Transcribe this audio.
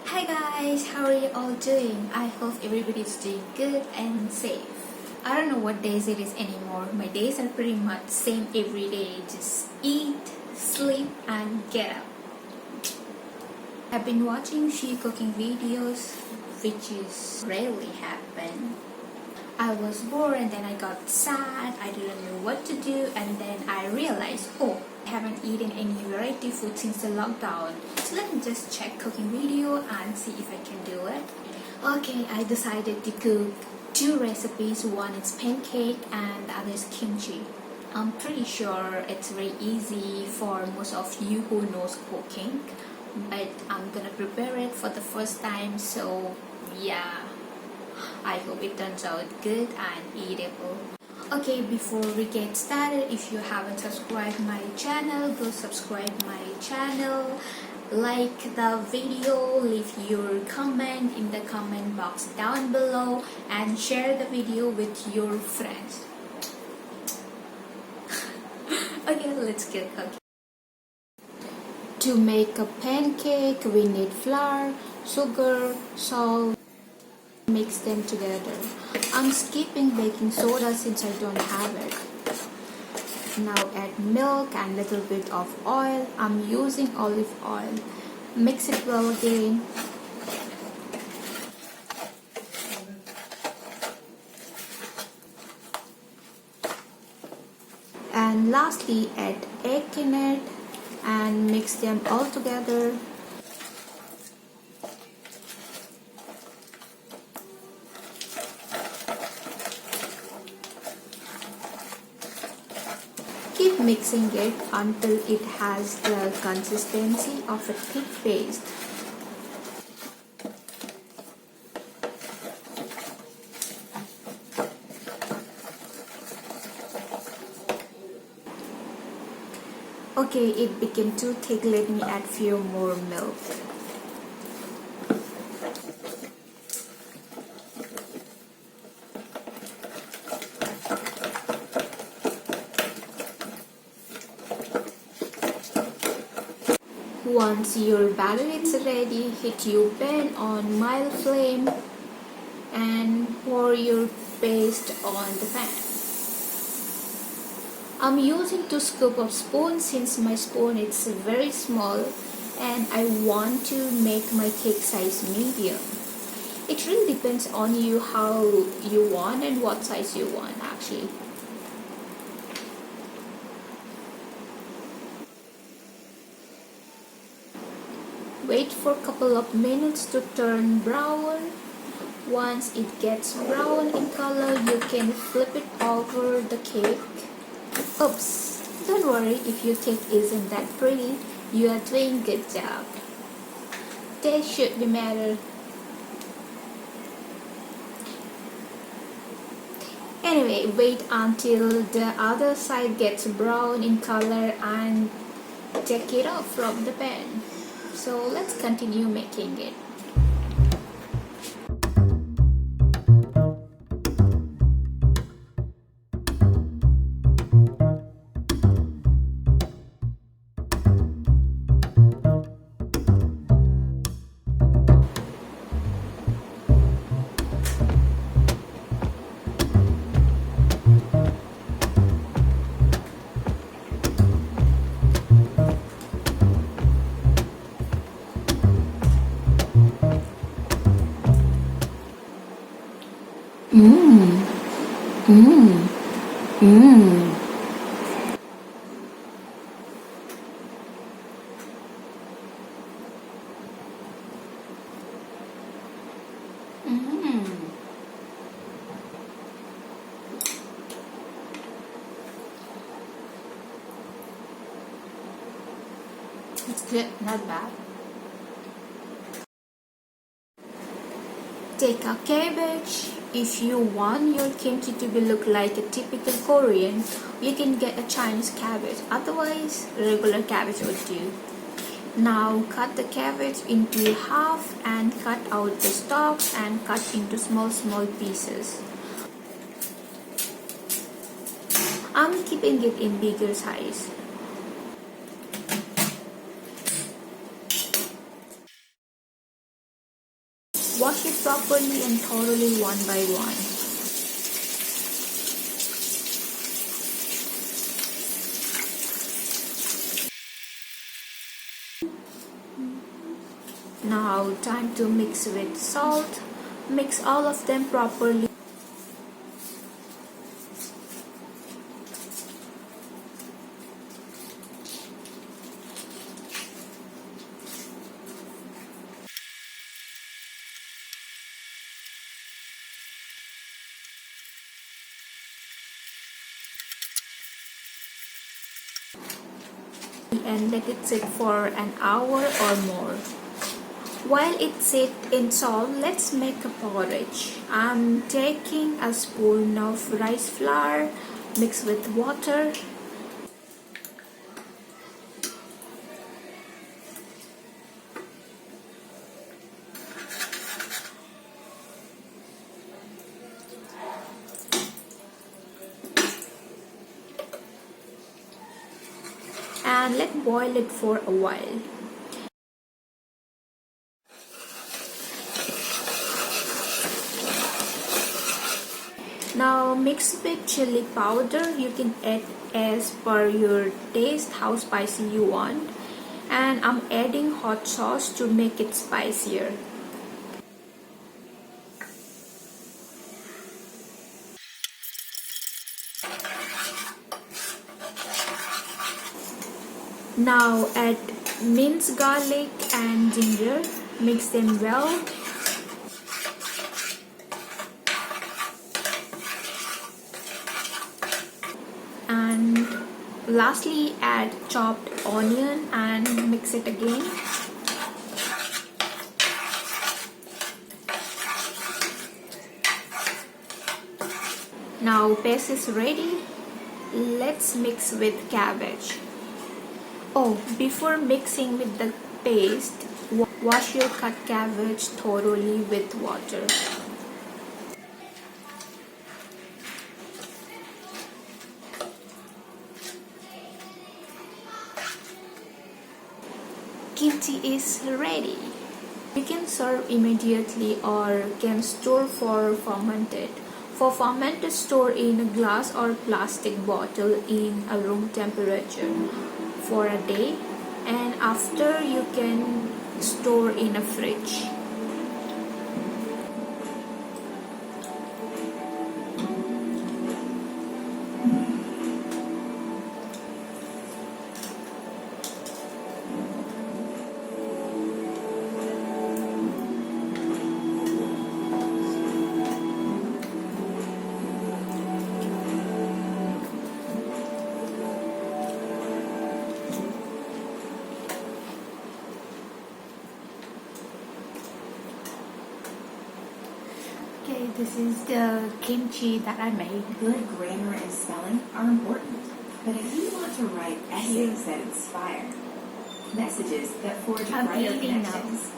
Hi guys, how are you all doing? I hope everybody's doing good and safe. I don't know what days it is anymore. My days are pretty much same every day. Just eat, sleep and get up. I've been watching few cooking videos, which is rarely happen. I was bored and then I got sad, I didn't know what to do, and then I realized, oh, I haven't eaten any variety food since the lockdown. So let me just check cooking video and see if I can do it. Okay, I decided to cook two recipes. One is pancake and the other is kimchi. I'm pretty sure it's very easy for most of you who knows cooking, but I'm gonna prepare it for the first time, so yeah, I hope it turns out good and eatable. Okay, before we get started, if you haven't subscribed my channel, go subscribe my channel, like the video, leave your comment in the comment box down below, and share the video with your friends. Okay, let's get cooking. To make a pancake, we need flour, sugar, salt. Mix them together. I'm skipping baking soda since I don't have it. Now add milk and little bit of oil. I'm using olive oil. Mix it well again. And lastly add egg in it and mix them all together. Keep mixing it until it has the consistency of a thick paste. Okay, it became too thick. Let me add few more milk. Once your batter is ready, heat your pan on mild flame and pour your paste on the pan. I'm using 2 scoops of spoon since my spoon is very small and I want to make my cake size medium. It really depends on you how you want and what size you want actually. Wait for a couple of minutes to turn brown. Once it gets brown in color, you can flip it over the cake. Oops, don't worry if your cake isn't that pretty, you are doing good job. Taste should be matter. Anyway, wait until the other side gets brown in color and take it off from the pan. So let's continue making it. Mmm. Mmm. Mmm. Mmm. It's good, not bad. Take a cabbage. If you want your kimchi to be look like a typical Korean, you can get a Chinese cabbage. Otherwise, regular cabbage would do. Now cut the cabbage into half and cut out the stalks and cut into small pieces. I'm keeping it in bigger size. Wash it properly and thoroughly one by one. Now time to mix with salt. Mix all of them properly. And let it sit for an hour or more. While it sits in salt, let's make a porridge. I'm taking a spoon of rice flour mixed with water. And let boil it for a while. Now mix with chili powder. You can add as per your taste how spicy you want. And I'm adding hot sauce to make it spicier. Now add minced garlic and ginger. Mix them well. And lastly add chopped onion and mix it again. Now paste is ready. Let's mix with cabbage. Oh, before mixing with the paste, wash your cut cabbage thoroughly with water. Kimchi is ready. You can serve immediately or can store for fermented. For fermented, store in a glass or plastic bottle in a room temperature for a day, and after you can store in a fridge. Okay, this is the kimchi that I made. Good grammar and spelling are important, but if you want to write essays that inspire, messages that forge I'm brighter eating now. connections,